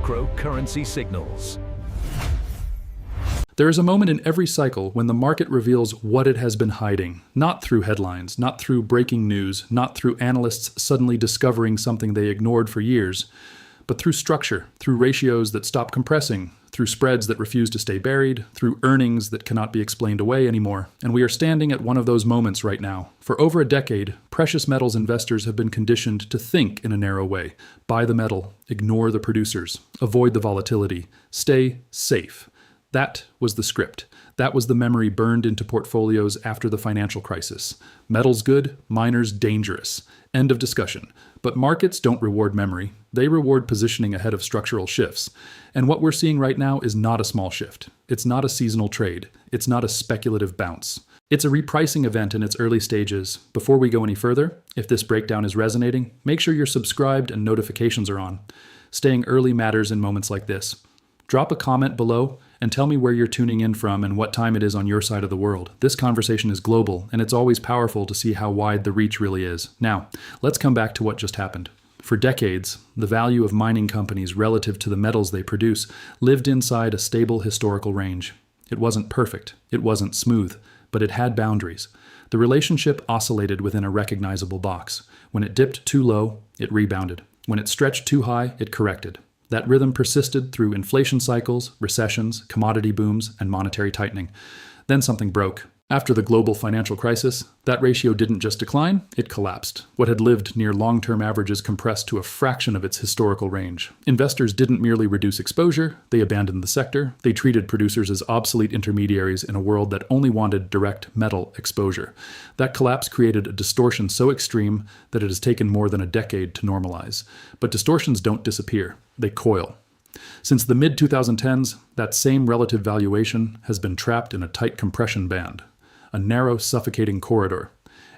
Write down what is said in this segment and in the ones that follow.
macro currency signals. There is a moment in every cycle when the market reveals what it has been hiding, not through headlines, not through breaking news, not through analysts suddenly discovering something they ignored for years, but through structure, through ratios that stop compressing, through spreads that refuse to stay buried, through earnings that cannot be explained away anymore. And we are standing at one of those moments right now. For over a decade, precious metals investors have been conditioned to think in a narrow way. Buy the metal, ignore the producers, avoid the volatility, stay safe. That was the script. That was the memory burned into portfolios after the financial crisis. Metals good, miners dangerous. End of discussion. But markets don't reward memory. They reward positioning ahead of structural shifts. And what we're seeing right now is not a small shift. It's not a seasonal trade. It's not a speculative bounce. It's a repricing event in its early stages. Before we go any further, if this breakdown is resonating, make sure you're subscribed and notifications are on. Staying early matters in moments like this. Drop a comment below and tell me where you're tuning in from and what time it is on your side of the world. This conversation is global, and it's always powerful to see how wide the reach really is. Now, let's come back to what just happened. For decades, the value of mining companies relative to the metals they produce lived inside a stable historical range. It wasn't perfect, it wasn't smooth, but it had boundaries. The relationship oscillated within a recognizable box. When it dipped too low, it rebounded. When it stretched too high, it corrected. That rhythm persisted through inflation cycles, recessions, commodity booms, and monetary tightening. Then something broke. After the global financial crisis, that ratio didn't just decline, it collapsed. What had lived near long-term averages compressed to a fraction of its historical range. Investors didn't merely reduce exposure, they abandoned the sector. They treated producers as obsolete intermediaries in a world that only wanted direct metal exposure. That collapse created a distortion so extreme that it has taken more than a decade to normalize. But distortions don't disappear, they coil. Since the mid-2010s, that same relative valuation has been trapped in a tight compression band. A narrow, suffocating corridor.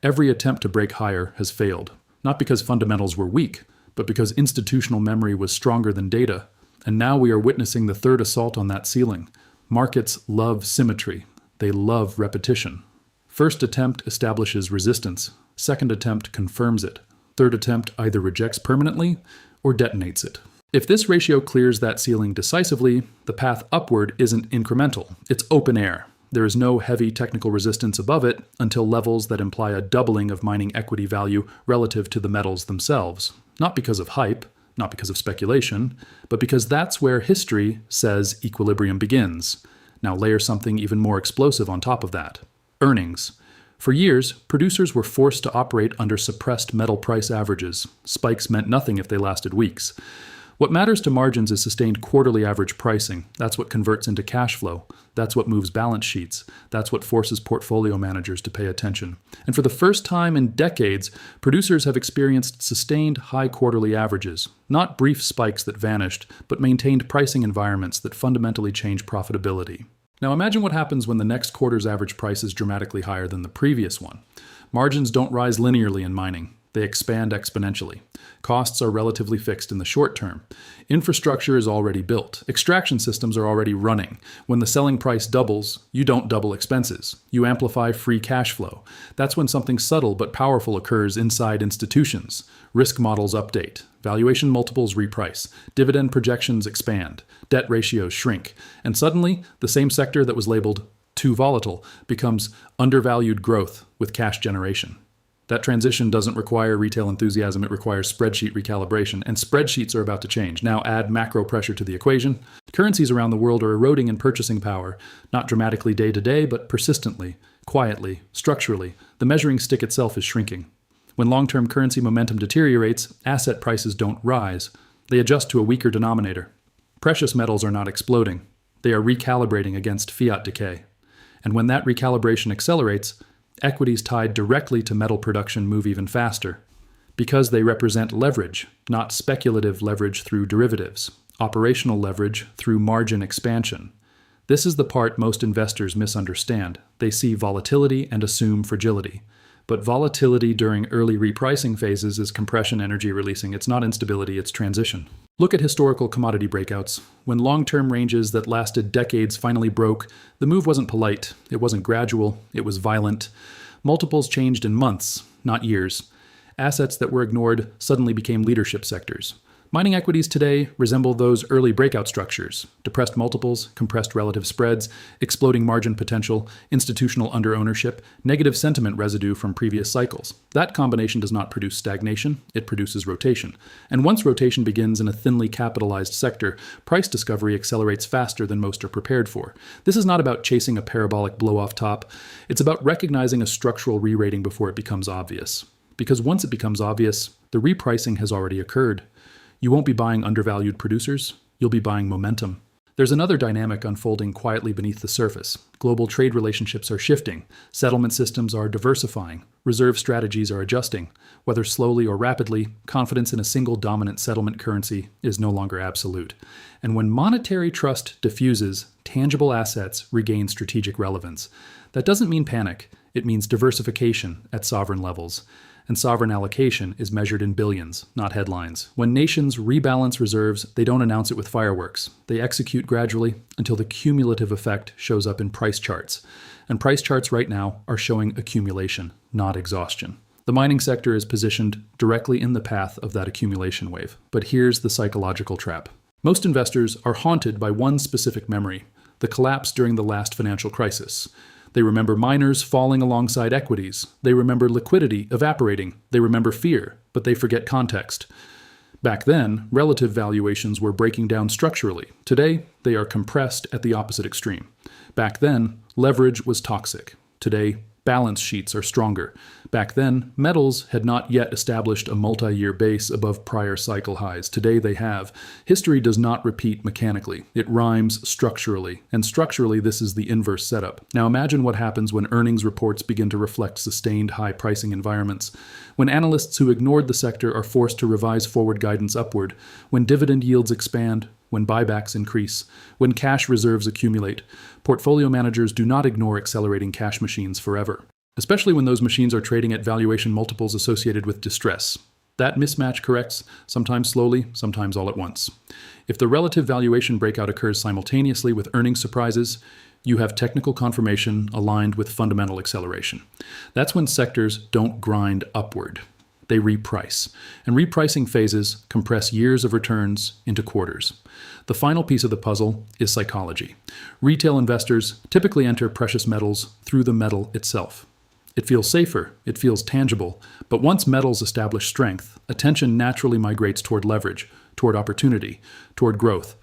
Every attempt to break higher has failed, not because fundamentals were weak, but because institutional memory was stronger than data. And now we are witnessing the third assault on that ceiling. Markets love symmetry. They love repetition. First attempt establishes resistance. Second attempt confirms it. Third attempt either rejects permanently or detonates it. If this ratio clears that ceiling decisively, the path upward isn't incremental. It's open air. There is no heavy technical resistance above it until levels that imply a doubling of mining equity value relative to the metals themselves. Not because of hype, not because of speculation, but because that's where history says equilibrium begins. Now layer something even more explosive on top of that. Earnings. For years, producers were forced to operate under suppressed metal price averages. Spikes meant nothing if they lasted weeks. What matters to margins is sustained quarterly average pricing. That's what converts into cash flow. That's what moves balance sheets. That's what forces portfolio managers to pay attention. And for the first time in decades, producers have experienced sustained high quarterly averages. Not brief spikes that vanished, but maintained pricing environments that fundamentally change profitability. Now imagine what happens when the next quarter's average price is dramatically higher than the previous one. Margins don't rise linearly in mining. They expand exponentially. Costs are relatively fixed in the short term. Infrastructure is already built. Extraction systems are already running. When the selling price doubles, you don't double expenses. You amplify free cash flow. That's when something subtle but powerful occurs inside institutions. Risk models update. Valuation multiples reprice. Dividend projections expand. Debt ratios shrink. And suddenly, the same sector that was labeled too volatile becomes undervalued growth with cash generation. That transition doesn't require retail enthusiasm, it requires spreadsheet recalibration, and spreadsheets are about to change. Now add macro pressure to the equation. Currencies around the world are eroding in purchasing power, not dramatically day to day, but persistently, quietly, structurally. The measuring stick itself is shrinking. When long-term currency momentum deteriorates, asset prices don't rise. They adjust to a weaker denominator. Precious metals are not exploding. They are recalibrating against fiat decay. And when that recalibration accelerates, equities tied directly to metal production move even faster, because they represent leverage, not speculative leverage through derivatives, operational leverage through margin expansion. This is the part most investors misunderstand. They see volatility and assume fragility. But volatility during early repricing phases is compression energy releasing. It's not instability, it's transition. Look at historical commodity breakouts. When long-term ranges that lasted decades finally broke, the move wasn't polite, it wasn't gradual, it was violent. Multiples changed in months, not years. Assets that were ignored suddenly became leadership sectors. Mining equities today resemble those early breakout structures: depressed multiples, compressed relative spreads, exploding margin potential, institutional under-ownership, negative sentiment residue from previous cycles. That combination does not produce stagnation, it produces rotation. And once rotation begins in a thinly capitalized sector, price discovery accelerates faster than most are prepared for. This is not about chasing a parabolic blow-off top, it's about recognizing a structural re-rating before it becomes obvious. Because once it becomes obvious, the repricing has already occurred. You won't be buying undervalued producers, you'll be buying momentum. There's another dynamic unfolding quietly beneath the surface. Global trade relationships are shifting, settlement systems are diversifying, reserve strategies are adjusting. Whether slowly or rapidly, confidence in a single dominant settlement currency is no longer absolute. And when monetary trust diffuses, tangible assets regain strategic relevance. That doesn't mean panic, it means diversification at sovereign levels. And sovereign allocation is measured in billions, not headlines. When nations rebalance reserves, they don't announce it with fireworks. They execute gradually until the cumulative effect shows up in price charts. And price charts right now are showing accumulation, not exhaustion. The mining sector is positioned directly in the path of that accumulation wave. But here's the psychological trap. Most investors are haunted by one specific memory: the collapse during the last financial crisis. They remember miners falling alongside equities. They remember liquidity evaporating. They remember fear, but they forget context. Back then, relative valuations were breaking down structurally. Today, they are compressed at the opposite extreme. Back then, leverage was toxic. Today, balance sheets are stronger. Back then, metals had not yet established a multi-year base above prior cycle highs. Today they have. History does not repeat mechanically. It rhymes structurally. And structurally, this is the inverse setup. Now imagine what happens when earnings reports begin to reflect sustained high pricing environments. When analysts who ignored the sector are forced to revise forward guidance upward. When dividend yields expand. When buybacks increase, when cash reserves accumulate. Portfolio managers do not ignore accelerating cash machines forever, especially when those machines are trading at valuation multiples associated with distress. That mismatch corrects, sometimes slowly, sometimes all at once. If the relative valuation breakout occurs simultaneously with earnings surprises, you have technical confirmation aligned with fundamental acceleration. That's when sectors don't grind upward. They reprice. And repricing phases compress years of returns into quarters. The final piece of the puzzle is psychology. Retail investors typically enter precious metals through the metal itself. It feels safer, it feels tangible, but once metals establish strength, attention naturally migrates toward leverage, toward opportunity, toward growth.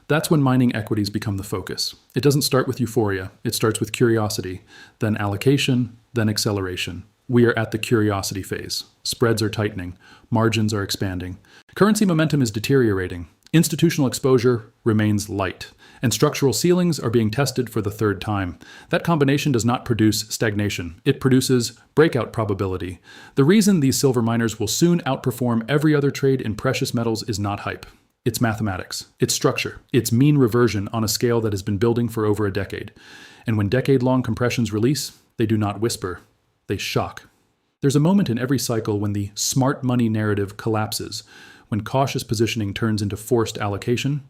That's when mining equities become the focus. It doesn't start with euphoria, it starts with curiosity, then allocation, then acceleration. We are at the curiosity phase. Spreads are tightening. Margins are expanding. Currency momentum is deteriorating. Institutional exposure remains light. And structural ceilings are being tested for the third time. That combination does not produce stagnation. It produces breakout probability. The reason these silver miners will soon outperform every other trade in precious metals is not hype. It's mathematics. It's structure. It's mean reversion on a scale that has been building for over a decade. And when decade-long compressions release, they do not whisper. They shock. There's a moment in every cycle when the smart money narrative collapses, when cautious positioning turns into forced allocation,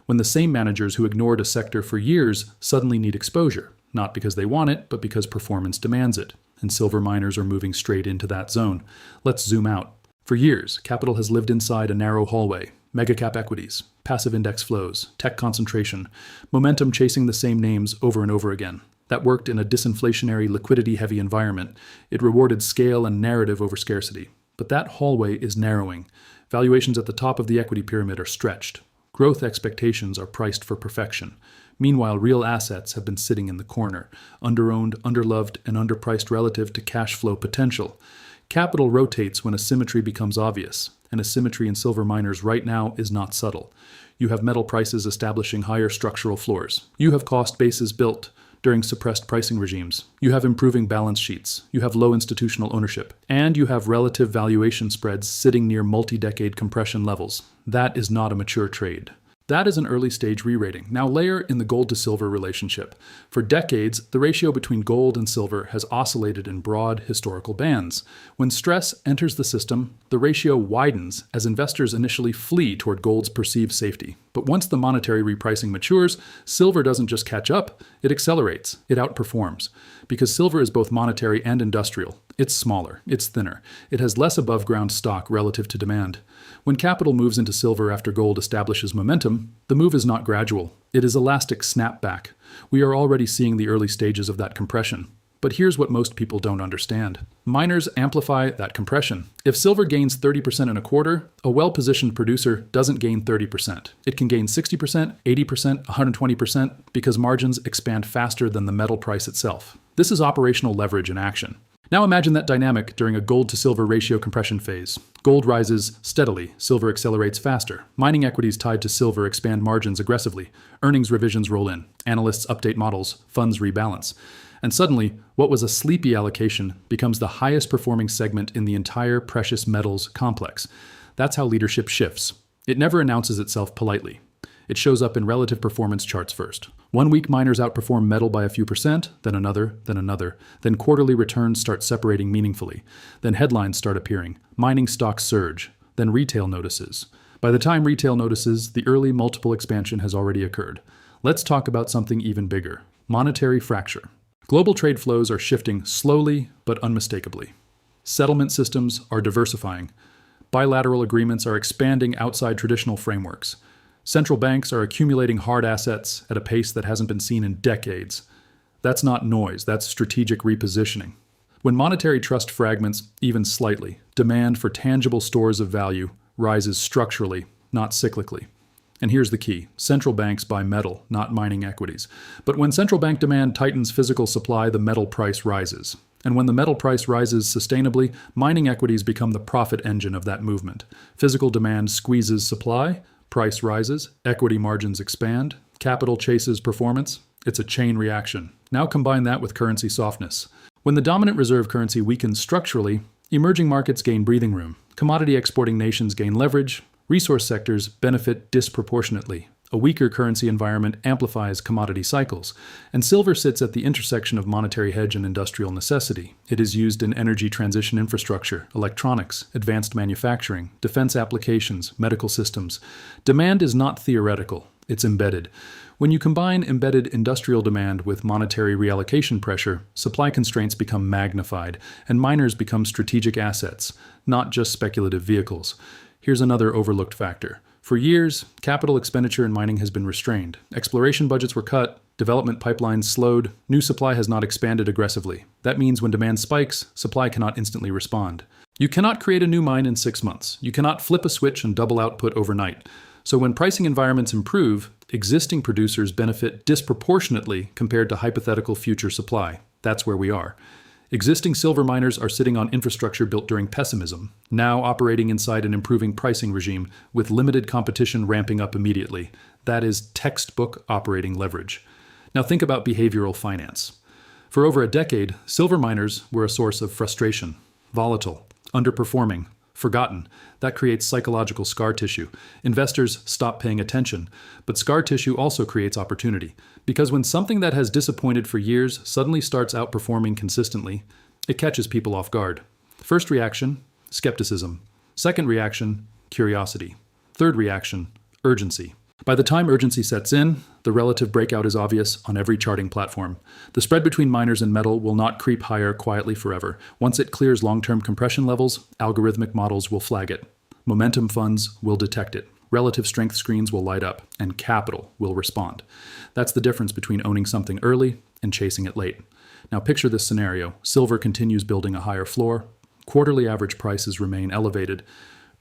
when the same managers who ignored a sector for years suddenly need exposure, not because they want it, but because performance demands it. And silver miners are moving straight into that zone. Let's zoom out. For years, capital has lived inside a narrow hallway. Mega-cap equities, passive index flows, tech concentration, momentum chasing the same names over and over again. That worked in a disinflationary, liquidity-heavy environment. It rewarded scale and narrative over scarcity. But that hallway is narrowing. Valuations at the top of the equity pyramid are stretched. Growth expectations are priced for perfection. Meanwhile, real assets have been sitting in the corner, underowned, underloved, and underpriced relative to cash flow potential. Capital rotates when asymmetry becomes obvious, and asymmetry in silver miners right now is not subtle. You have metal prices establishing higher structural floors. You have cost bases built during suppressed pricing regimes. You have improving balance sheets. You have low institutional ownership. And you have relative valuation spreads sitting near multi-decade compression levels. That is not a mature trade. That is an early-stage re-rating. Now layer in the gold to silver relationship. For decades, the ratio between gold and silver has oscillated in broad historical bands. When stress enters the system, the ratio widens as investors initially flee toward gold's perceived safety. But once the monetary repricing matures, silver doesn't just catch up, it accelerates, it outperforms. Because silver is both monetary and industrial. It's smaller, it's thinner, it has less above-ground stock relative to demand. When capital moves into silver after gold establishes momentum, the move is not gradual. It is elastic snapback. We are already seeing the early stages of that compression. But here's what most people don't understand. Miners amplify that compression. If silver gains 30% in a quarter, a well-positioned producer doesn't gain 30%. It can gain 60%, 80%, 120% because margins expand faster than the metal price itself. This is operational leverage in action. Now imagine that dynamic during a gold to silver ratio compression phase. Gold rises steadily, silver accelerates faster. Mining equities tied to silver expand margins aggressively. Earnings revisions roll in. Analysts update models. Funds rebalance. And suddenly, what was a sleepy allocation becomes the highest performing segment in the entire precious metals complex. That's how leadership shifts. It never announces itself politely. It shows up in relative performance charts first. 1 week miners outperform metal by a few percent, then another, then another. Then quarterly returns start separating meaningfully. Then headlines start appearing. Mining stocks surge. Then retail notices. By the time retail notices, the early multiple expansion has already occurred. Let's talk about something even bigger. Monetary fracture. Global trade flows are shifting slowly but unmistakably. Settlement systems are diversifying. Bilateral agreements are expanding outside traditional frameworks. Central banks are accumulating hard assets at a pace that hasn't been seen in decades. That's not noise, that's strategic repositioning. When monetary trust fragments even slightly, demand for tangible stores of value rises structurally, not cyclically. And here's the key. Central banks buy metal, not mining equities. But when central bank demand tightens physical supply, the metal price rises. And when the metal price rises sustainably, mining equities become the profit engine of that movement. Physical demand squeezes supply, price rises, equity margins expand, capital chases performance. It's a chain reaction. Now combine that with currency softness. When the dominant reserve currency weakens structurally, emerging markets gain breathing room. Commodity exporting nations gain leverage. Resource sectors benefit disproportionately. A weaker currency environment amplifies commodity cycles, and silver sits at the intersection of monetary hedge and industrial necessity. It is used in energy transition infrastructure, electronics, advanced manufacturing, defense applications, medical systems. Demand is not theoretical, it's embedded. When you combine embedded industrial demand with monetary reallocation pressure, supply constraints become magnified, and miners become strategic assets, not just speculative vehicles. Here's another overlooked factor. For years, capital expenditure in mining has been restrained. Exploration budgets were cut, development pipelines slowed, new supply has not expanded aggressively. That means when demand spikes, supply cannot instantly respond. You cannot create a new mine in 6 months. You cannot flip a switch and double output overnight. So when pricing environments improve, existing producers benefit disproportionately compared to hypothetical future supply. That's where we are. Existing silver miners are sitting on infrastructure built during pessimism, now operating inside an improving pricing regime with limited competition ramping up immediately. That is textbook operating leverage. Now think about behavioral finance. For over a decade, silver miners were a source of frustration, volatile, underperforming, forgotten. That creates psychological scar tissue. Investors stop paying attention, but scar tissue also creates opportunity. Because when something that has disappointed for years suddenly starts outperforming consistently, it catches people off guard. First reaction, skepticism. Second reaction, curiosity. Third reaction, urgency. By the time urgency sets in, the relative breakout is obvious on every charting platform. The spread between miners and metal will not creep higher quietly forever. Once it clears long-term compression levels, algorithmic models will flag it. Momentum funds will detect it. Relative strength screens will light up, and capital will respond. That's the difference between owning something early and chasing it late. Now picture this scenario. Silver continues building a higher floor. Quarterly average prices remain elevated.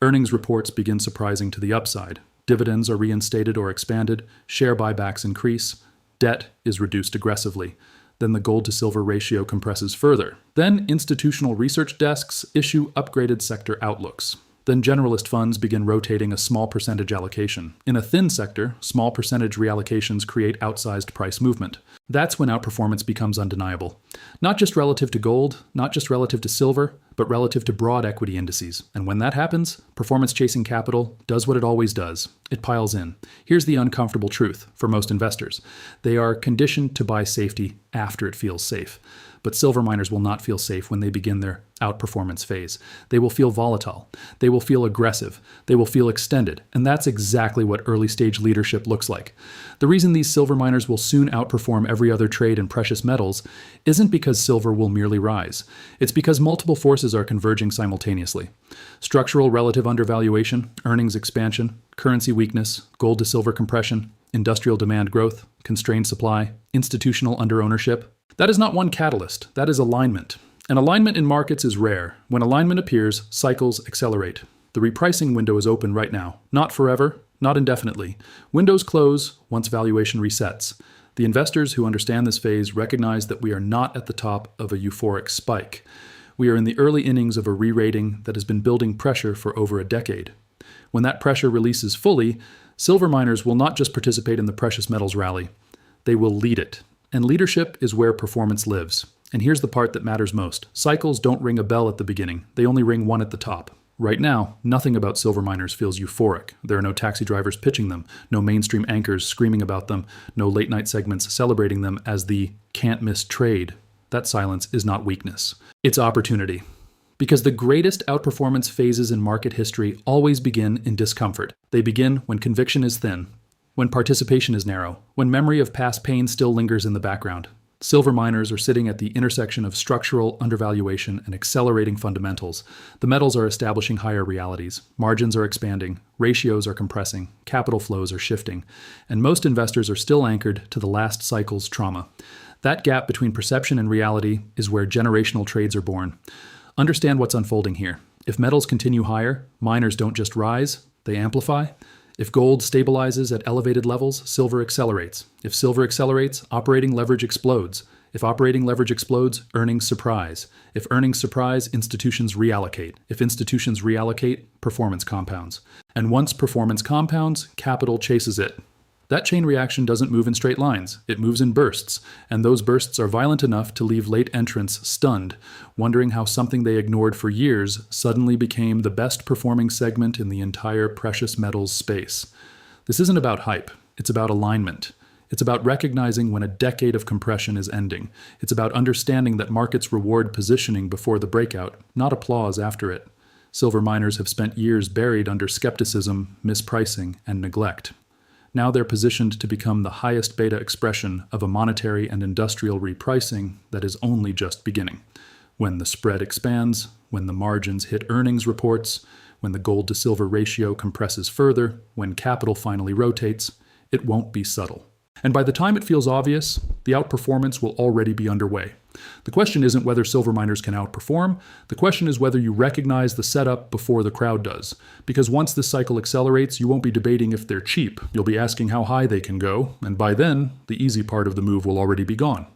Earnings reports begin surprising to the upside. Dividends are reinstated or expanded. Share buybacks increase. Debt is reduced aggressively. Then the gold to silver ratio compresses further. Then institutional research desks issue upgraded sector outlooks. Then generalist funds begin rotating a small percentage allocation. In a thin sector, small percentage reallocations create outsized price movement. That's when outperformance becomes undeniable. Not just relative to gold, not just relative to silver, but relative to broad equity indices. And when that happens, performance-chasing capital does what it always does. It piles in. Here's the uncomfortable truth for most investors. They are conditioned to buy safety after it feels safe. But silver miners will not feel safe when they begin their outperformance phase. They will feel volatile. They will feel aggressive. They will feel extended. And that's exactly what early stage leadership looks like. The reason these silver miners will soon outperform every other trade in precious metals isn't because silver will merely rise. It's because multiple forces are converging simultaneously. Structural relative undervaluation, earnings expansion, currency weakness, gold to silver compression, industrial demand growth, constrained supply, institutional underownership. That is not one catalyst, that is alignment. And alignment in markets is rare. When alignment appears, cycles accelerate. The repricing window is open right now. Not forever, not indefinitely. Windows close once valuation resets. The investors who understand this phase recognize that we are not at the top of a euphoric spike. We are in the early innings of a re-rating that has been building pressure for over a decade. When that pressure releases fully, silver miners will not just participate in the precious metals rally, they will lead it. And leadership is where performance lives. And here's the part that matters most. Cycles don't ring a bell at the beginning. They only ring one at the top. Right now, nothing about silver miners feels euphoric. There are no taxi drivers pitching them, no mainstream anchors screaming about them, no late-night segments celebrating them as the can't-miss trade. That silence is not weakness. It's opportunity. Because the greatest outperformance phases in market history always begin in discomfort. They begin when conviction is thin, when participation is narrow, when memory of past pain still lingers in the background. Silver miners are sitting at the intersection of structural undervaluation and accelerating fundamentals. The metals are establishing higher realities. Margins are expanding. Ratios are compressing. Capital flows are shifting. And most investors are still anchored to the last cycle's trauma. That gap between perception and reality is where generational trades are born. Understand what's unfolding here. If metals continue higher, miners don't just rise, they amplify. If gold stabilizes at elevated levels, silver accelerates. If silver accelerates, operating leverage explodes. If operating leverage explodes, earnings surprise. If earnings surprise, institutions reallocate. If institutions reallocate, performance compounds. And once performance compounds, capital chases it. That chain reaction doesn't move in straight lines. It moves in bursts, and those bursts are violent enough to leave late entrants stunned, wondering how something they ignored for years suddenly became the best performing segment in the entire precious metals space. This isn't about hype. It's about alignment. It's about recognizing when a decade of compression is ending. It's about understanding that markets reward positioning before the breakout, not applause after it. Silver miners have spent years buried under skepticism, mispricing, and neglect. Now they're positioned to become the highest beta expression of a monetary and industrial repricing that is only just beginning. When the spread expands, when the margins hit earnings reports, when the gold to silver ratio compresses further, when capital finally rotates, it won't be subtle. And by the time it feels obvious, the outperformance will already be underway. The question isn't whether silver miners can outperform. The question is whether you recognize the setup before the crowd does. Because once this cycle accelerates, you won't be debating if they're cheap. You'll be asking how high they can go, and by then, the easy part of the move will already be gone.